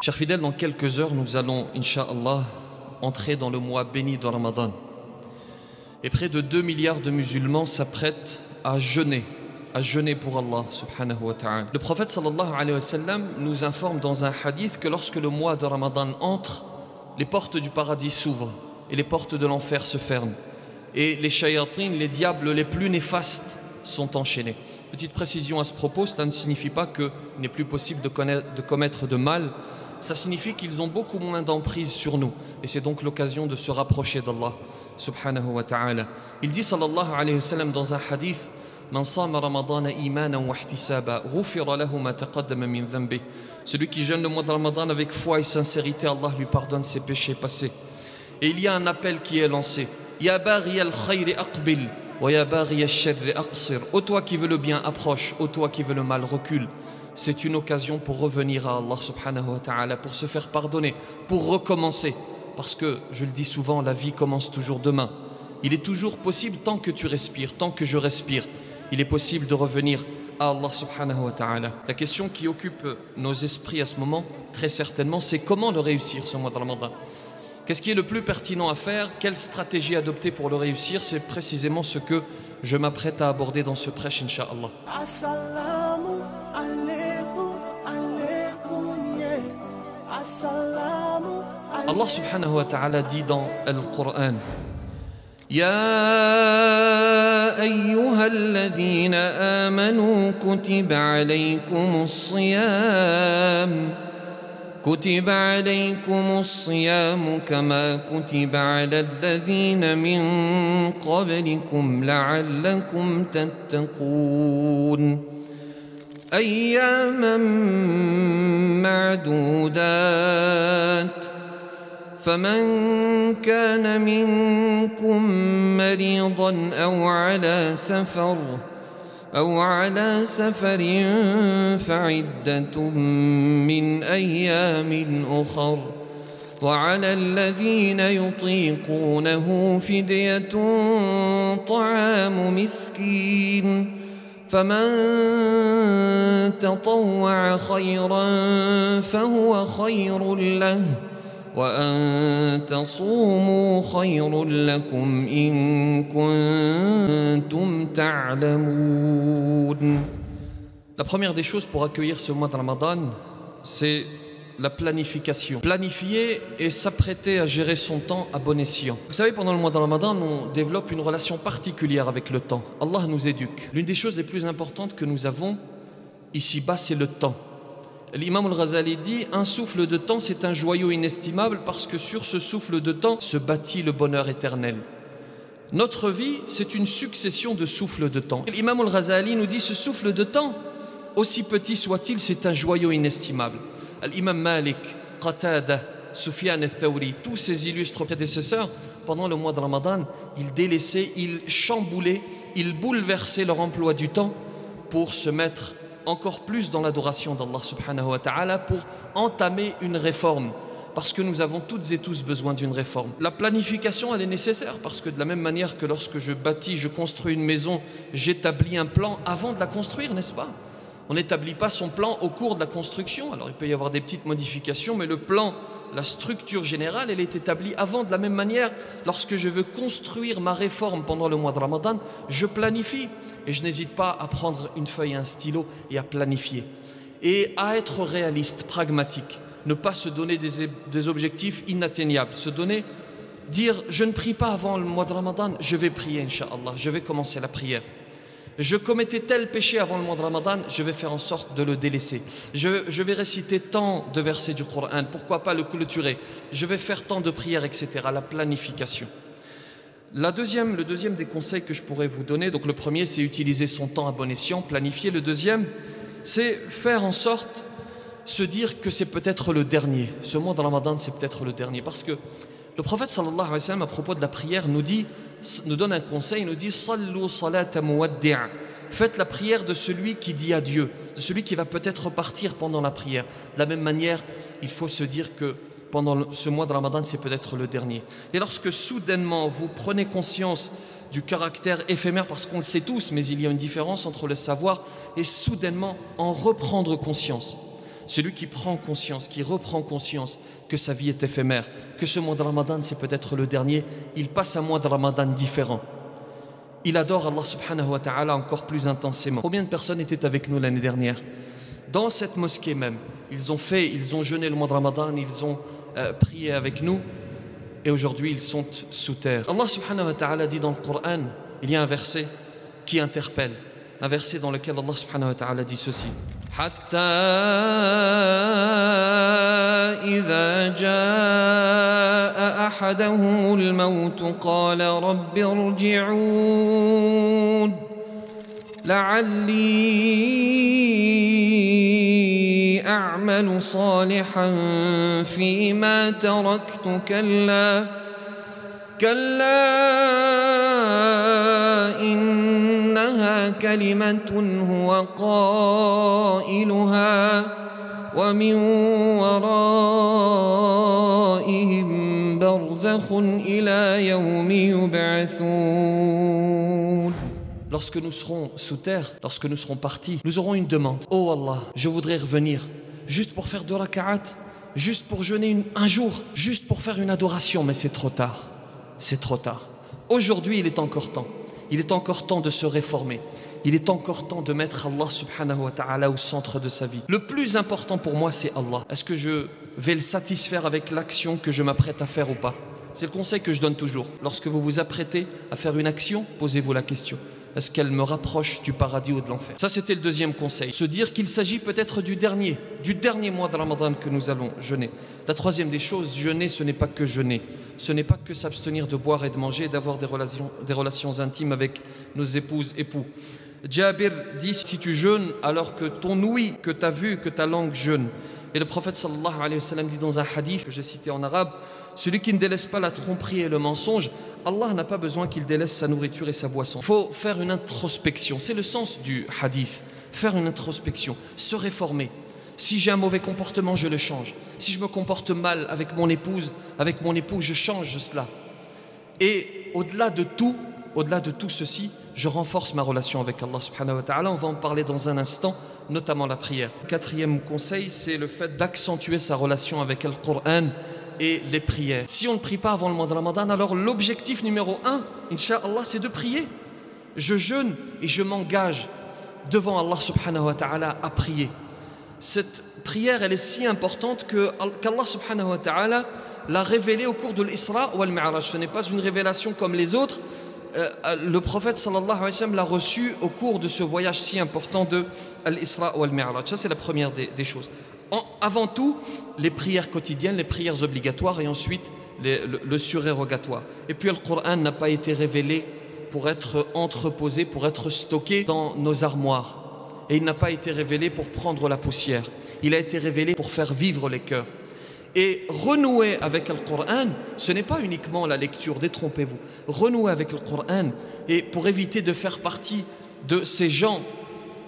Chers fidèles, dans quelques heures, nous allons, Inch'Allah, entrer dans le mois béni de Ramadan. Et près de 2 milliards de musulmans s'apprêtent à jeûner pour Allah subhanahu wa ta'ala. Le prophète sallallahu alayhi wa sallam nous informe dans un hadith que lorsque le mois de Ramadan entre, les portes du paradis s'ouvrent et les portes de l'enfer se ferment. Et les shayatines, les diables les plus néfastes sont enchaînés. Petite précision à ce propos, cela ne signifie pas qu'il n'est plus possible de commettre de mal. Ça signifie qu'ils ont beaucoup moins d'emprise sur nous. Et c'est donc l'occasion de se rapprocher d'Allah subhanahu wa ta'ala. Il dit sallallahu alayhi wa sallam dans un hadith: Man sama Ramadana imanan wa ihtisaba, ghufira lahu ma taqaddama min dhanbi. Celui qui jeûne le mois de Ramadan avec foi et sincérité, Allah lui pardonne ses péchés passés. Et il y a un appel qui est lancé: Ya baghi al-khayri aqbil wa ya baghi al-sharri aqsir. Ô toi qui veux le bien, approche; ô toi qui veux le mal, recule. C'est une occasion pour revenir à Allah subhanahu wa ta'ala, pour se faire pardonner, pour recommencer. Parce que, je le dis souvent, la vie commence toujours demain. Il est toujours possible, tant que tu respires, tant que je respire, il est possible de revenir à Allah subhanahu wa ta'ala. La question qui occupe nos esprits à ce moment, très certainement, c'est comment le réussir ce mois de Ramadan. Qu'est-ce qui est le plus pertinent à faire? Quelle stratégie adopter pour le réussir? C'est précisément ce que je m'apprête à aborder dans ce prêche, Inch'Allah. Allah subhanahu wa ta'ala dit dans le Coran: Ya ayyuhalladhina amanu kutiba alaykumus siyam kama kutiba ala alladhina min qablikum la'allakum tattaqun ayyaman ma'dudat فمن كان منكم مريضا أو على سفر فعدة من أيام أخر وعلى الذين يطيقونه فدية طعام مسكين فمن تطوع خيرا فهو خير له وأن تصوموا خير لكم إن كنتم تعلمون. La première des choses pour accueillir ce mois de Ramadan, c'est la planification. Planifier et s'apprêter à gérer son temps à bon escient. Vous savez, pendant le mois de Ramadan, on développe une relation particulière avec le temps. Allah nous éduque. L'une des choses les plus importantes que nous avons ici-bas, c'est le temps. L'imam al-Ghazali dit: un souffle de temps, c'est un joyau inestimable, parce que sur ce souffle de temps se bâtit le bonheur éternel. Notre vie, c'est une succession de souffles de temps. L'imam al-Ghazali nous dit: ce souffle de temps, aussi petit soit-il, c'est un joyau inestimable. L'imam Malik, Qatada, Sufyan al-Thawri, tous ces illustres prédécesseurs, pendant le mois de Ramadan, ils délaissaient, ils chamboulaient, ils bouleversaient leur emploi du temps pour se mettre encore plus dans l'adoration d'Allah subhanahu wa ta'ala, pour entamer une réforme, parce que nous avons toutes et tous besoin d'une réforme. La planification, elle est nécessaire, parce que de la même manière que lorsque je bâtis, je construis une maison, j'établis un plan avant de la construire, n'est-ce pas? On n'établit pas son plan au cours de la construction. Alors il peut y avoir des petites modifications, mais le plan, la structure générale, elle est établie avant. De la même manière, lorsque je veux construire ma réforme pendant le mois de Ramadan, je planifie. Et je n'hésite pas à prendre une feuille et un stylo et à planifier. Et à être réaliste, pragmatique. Ne pas se donner des objectifs inatteignables. Se donner, dire: je ne prie pas avant le mois de Ramadan, je vais prier, Inch'Allah. Je vais commencer la prière. Je commettais tel péché avant le mois de Ramadan, je vais faire en sorte de le délaisser. Je vais réciter tant de versets du Coran, pourquoi pas le clôturer. Je vais faire tant de prières, etc. La planification. Le deuxième des conseils que je pourrais vous donner, donc le premier, c'est utiliser son temps à bon escient, planifier. Le deuxième, c'est faire en sorte, se dire que c'est peut-être le dernier. Ce mois de Ramadan, c'est peut-être le dernier. Parce que le prophète sallallahu alayhi wa sallam, à propos de la prière, nous donne un conseil, il nous dit: Sallu salata muwaddi'. Faites la prière de celui qui dit adieu, de celui qui va peut-être repartir pendant la prière. De la même manière, il faut se dire que pendant ce mois de Ramadan, c'est peut-être le dernier. Et lorsque soudainement vous prenez conscience du caractère éphémère, parce qu'on le sait tous, mais il y a une différence entre le savoir et soudainement en reprendre conscience. celui qui prend conscience, qui reprend conscience que sa vie est éphémère, que ce mois de Ramadan c'est peut-être le dernier, il passe un mois de Ramadan différent. Il adore Allah subhanahu wa ta'ala encore plus intensément. Combien de personnes étaient avec nous l'année dernière? Dans cette mosquée même, ils ont jeûné le mois de Ramadan, ils ont prié avec nous, et aujourd'hui ils sont sous terre. Allah subhanahu wa ta'ala dit dans le Coran, il y a un verset qui interpelle, un verset dans lequel Allah subhanahu wa ta'ala dit ceci: Hatta idha jaa ahadahumul maut qala rabbi irji'un la'alli a'malu salihan fima taraktu كلا إنها كلمة هو قائلها ومن ورائهم برزخ إلى يوم يبعثون. Lorsque nous serons sous terre, lorsque nous serons partis, nous aurons une demande. Oh Allah, je voudrais revenir juste pour faire 2 raka'at, juste pour jeûner un jour, juste pour faire une adoration, mais c'est trop tard. C'est trop tard. Aujourd'hui, il est encore temps. Il est encore temps de se réformer. Il est encore temps de mettre Allah subhanahu wa ta'ala au centre de sa vie. Le plus important pour moi, c'est Allah. Est-ce que je vais le satisfaire avec l'action que je m'apprête à faire ou pas? C'est le conseil que je donne toujours. Lorsque vous vous apprêtez à faire une action, posez-vous la question: est-ce qu'elle me rapproche du paradis ou de l'enfer? Ça, c'était le deuxième conseil. Se dire qu'il s'agit peut-être du dernier mois de Ramadan que nous allons jeûner. La troisième des choses, jeûner, ce n'est pas que jeûner. Ce n'est pas que s'abstenir de boire et de manger et d'avoir des relations intimes avec nos épouses, époux. Jabir dit: si tu jeûnes alors que ton ouïe, que ta vue, que ta langue jeûne. Et le prophète sallallahu alayhi wa sallam dit dans un hadith que j'ai cité en arabe: celui qui ne délaisse pas la tromperie et le mensonge, Allah n'a pas besoin qu'il délaisse sa nourriture et sa boisson. Il faut faire une introspection, c'est le sens du hadith. Faire une introspection, se réformer. Si j'ai un mauvais comportement, je le change. Si je me comporte mal avec mon épouse, avec mon époux, je change cela. Et au-delà de tout ceci, je renforce ma relation avec Allah subhanahu wa ta'ala. On va en parler dans un instant, notamment la prière. Quatrième conseil, c'est le fait d'accentuer sa relation avec le Coran et les prières. Si on ne prie pas avant le mois de Ramadan, alors l'objectif numéro 1, Inch'Allah, c'est de prier. Je jeûne et je m'engage devant Allah subhanahu wa ta'ala à prier. Cette prière, elle est si importante qu'Allah subhanahu wa ta'ala l'a révélée au cours de l'Isra ou al-Mi'raj. Ce n'est pas une révélation comme les autres. Le prophète sallallahu alayhi wa sallam l'a reçu au cours de ce voyage si important de l'Isra ou al-Mi'raj. Ça, c'est la première des choses. Avant tout, les prières quotidiennes, les prières obligatoires, et ensuite le surérogatoire. Et puis le Coran n'a pas été révélé pour être entreposé, pour être stocké dans nos armoires. Et il n'a pas été révélé pour prendre la poussière. Il a été révélé pour faire vivre les cœurs. Et renouer avec le Coran, ce n'est pas uniquement la lecture, détrompez-vous. Renouer avec le Coran, et pour éviter de faire partie de ces gens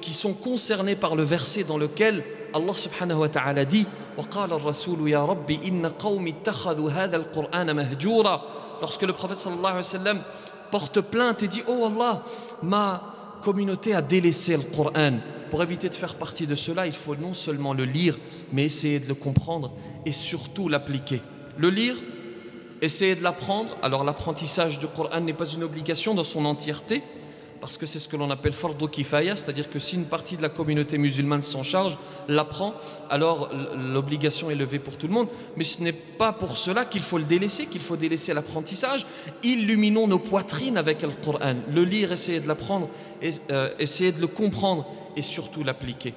qui sont concernés par le verset dans lequel Allah subhanahu wa ta'ala dit: وَقَالَ الرَّسُولُ يَا رَبِّ إِنَّ قَوْمِ اتَّخَذُوا هَذَا الْقُرْآنَ مَهْجُورًا. Lorsque le prophète sallallahu alayhi wa sallam porte plainte et dit: oh Allah, ma communauté a délaissé le Coran. Pour éviter de faire partie de cela, il faut non seulement le lire, mais essayer de le comprendre et surtout l'appliquer. Le lire, essayer de l'apprendre. Alors l'apprentissage du Coran n'est pas une obligation dans son entièreté, parce que c'est ce que l'on appelle fardu kifaya, c'est-à-dire que si une partie de la communauté musulmane s'en charge, l'apprend, alors l'obligation est levée pour tout le monde. Mais ce n'est pas pour cela qu'il faut le délaisser, qu'il faut délaisser l'apprentissage. Illuminons nos poitrines avec le Coran. Le lire, essayer de l'apprendre, essayer de le comprendre et surtout l'appliquer.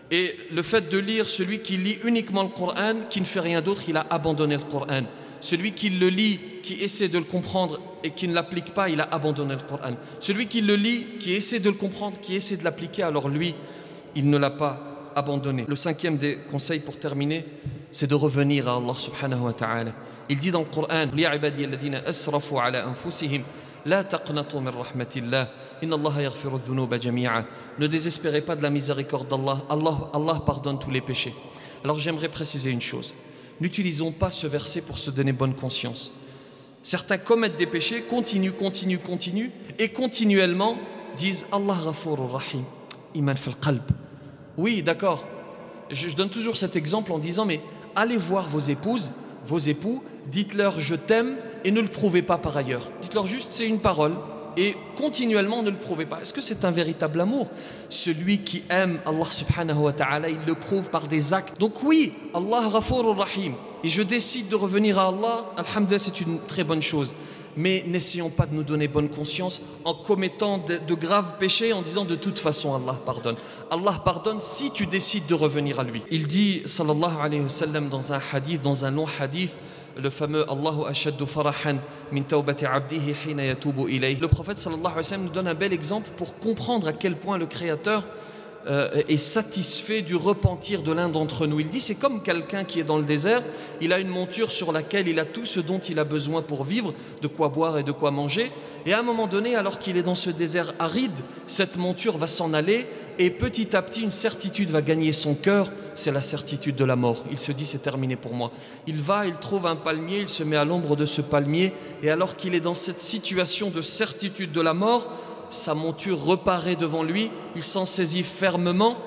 Et le fait de lire, celui qui lit uniquement le Coran, qui ne fait rien d'autre, il a abandonné le Coran. Celui qui le lit, qui essaie de le comprendre et qui ne l'applique pas, il a abandonné le Coran. Celui qui le lit, qui essaie de le comprendre, qui essaie de l'appliquer, alors lui, il ne l'a pas abandonné. Le cinquième des conseils pour terminer, c'est de revenir à Allah subhanahu wa ta'ala. Il dit dans le Coran: Ya ibadiy alladhina asrafu ala anfusihim la taqnatu min rahmatillah inna Allah yaghfiru dhunuba jami'a. Ne désespérez pas de la miséricorde d'Allah. Allah pardonne tous les péchés. Alors j'aimerais préciser une chose. N'utilisons pas ce verset pour se donner bonne conscience. Certains commettent des péchés, continuent et continuellement disent Allah Ghafourur Rahim, Iman fil qalb. Oui, d'accord, Je donne toujours cet exemple en disant, mais allez voir vos épouses, vos époux, dites-leur je t'aime et ne le prouvez pas par ailleurs. Dites-leur juste c'est une parole et continuellement ne le prouvez pas. Est-ce que c'est un véritable amour? Celui qui aime Allah subhanahu wa ta'ala, il le prouve par des actes. Donc oui, Allah Ghafourur Rahim, et je décide de revenir à Allah, alhamdulillah, c'est une très bonne chose. Mais n'essayons pas de nous donner bonne conscience en commettant de graves péchés, en disant de toute façon Allah pardonne. Allah pardonne si tu décides de revenir à lui. Il dit, sallallahu alayhi wa sallam, dans un hadith, dans un long hadith, le fameux Allahu ashaddu farahan min tawbati abdihi hina yatubu ilayh. Le prophète sallallahu alayhi wa sallam nous donne un bel exemple pour comprendre à quel point le Créateur est satisfait du repentir de l'un d'entre nous. Il dit, c'est comme quelqu'un qui est dans le désert, il a une monture sur laquelle il a tout ce dont il a besoin pour vivre, de quoi boire et de quoi manger, et à un moment donné, alors qu'il est dans ce désert aride, cette monture va s'en aller, et petit à petit, une certitude va gagner son cœur, c'est la certitude de la mort. Il se dit, c'est terminé pour moi. Il trouve un palmier, il se met à l'ombre de ce palmier, et alors qu'il est dans cette situation de certitude de la mort, sa monture reparaît devant lui, il s'en saisit fermement,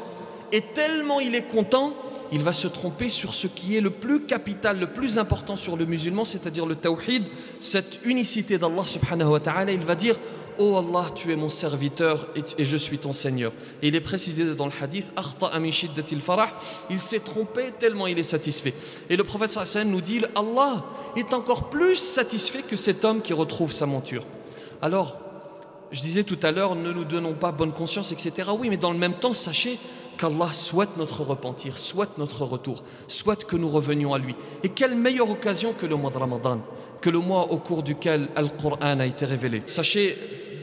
et tellement il est content, il va se tromper sur ce qui est le plus capital, le plus important sur le musulman, c'est-à-dire le tawhid, cette unicité d'Allah subhanahu wa ta'ala. Il va dire, oh Allah, tu es mon serviteur et je suis ton Seigneur. Et il est précisé dans le hadith, il s'est trompé tellement il est satisfait. Et le prophète sallallahu alayhi wa sallam nous dit, Allah est encore plus satisfait que cet homme qui retrouve sa monture. Alors, je disais tout à l'heure, ne nous donnons pas bonne conscience, etc. Oui, mais dans le même temps, sachez qu'Allah souhaite notre repentir, souhaite notre retour, souhaite que nous revenions à lui. Et quelle meilleure occasion que le mois de Ramadan, que le mois au cours duquel Al-Qur'an a été révélé. Sachez,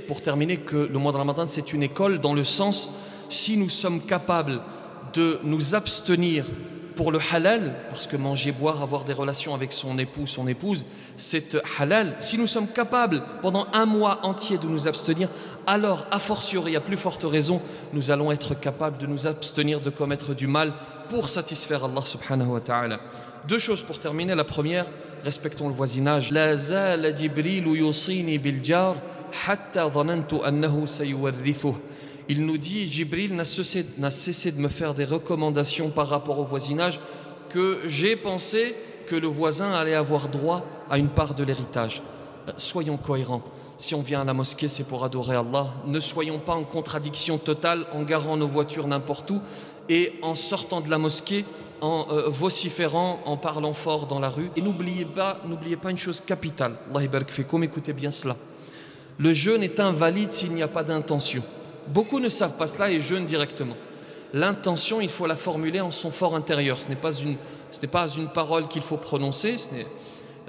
pour terminer, que le mois de Ramadan, c'est une école dans le sens, si nous sommes capables de nous abstenir pour le halal, parce que manger, boire, avoir des relations avec son époux, son épouse, c'est halal. Si nous sommes capables pendant un mois entier de nous abstenir, alors, a fortiori, à plus forte raison, nous allons être capables de nous abstenir de commettre du mal pour satisfaire Allah subhanahu wa ta'ala. Deux choses pour terminer. La première, respectons le voisinage. La zala Jibril yusini bil jar hatta dhanantu annahu sayuwarrithuh. Il nous dit, Jibril n'a cessé de me faire des recommandations par rapport au voisinage, que j'ai pensé que le voisin allait avoir droit à une part de l'héritage. Soyons cohérents. Si on vient à la mosquée, c'est pour adorer Allah. Ne soyons pas en contradiction totale en garant nos voitures n'importe où et en sortant de la mosquée, en vociférant, en parlant fort dans la rue. Et n'oubliez pas une chose capitale. Allah ibarak fikoum, écoutez bien cela. Le jeûne est invalide s'il n'y a pas d'intention. Beaucoup ne savent pas cela et jeûnent directement. L'intention, il faut la formuler en son fort intérieur. Ce n'est pas une parole qu'il faut prononcer,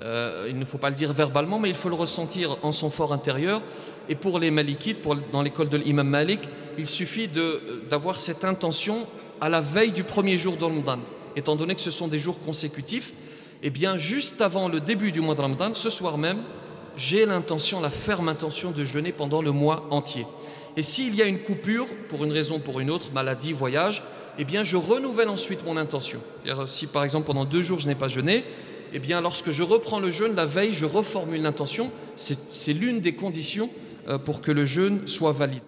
il ne faut pas le dire verbalement, mais il faut le ressentir en son fort intérieur. Et pour les malikites, dans l'école de l'imam Malik, il suffit d'avoir cette intention à la veille du premier jour de Ramadan. Étant donné que ce sont des jours consécutifs, et bien juste avant le début du mois de Ramadan, ce soir même, j'ai l'intention, la ferme intention de jeûner pendant le mois entier. Et s'il y a une coupure, pour une raison ou pour une autre, maladie, voyage, eh bien je renouvelle ensuite mon intention. Si par exemple pendant 2 jours je n'ai pas jeûné, eh bien lorsque je reprends le jeûne, la veille, je reformule l'intention. C'est l'une des conditions pour que le jeûne soit valide.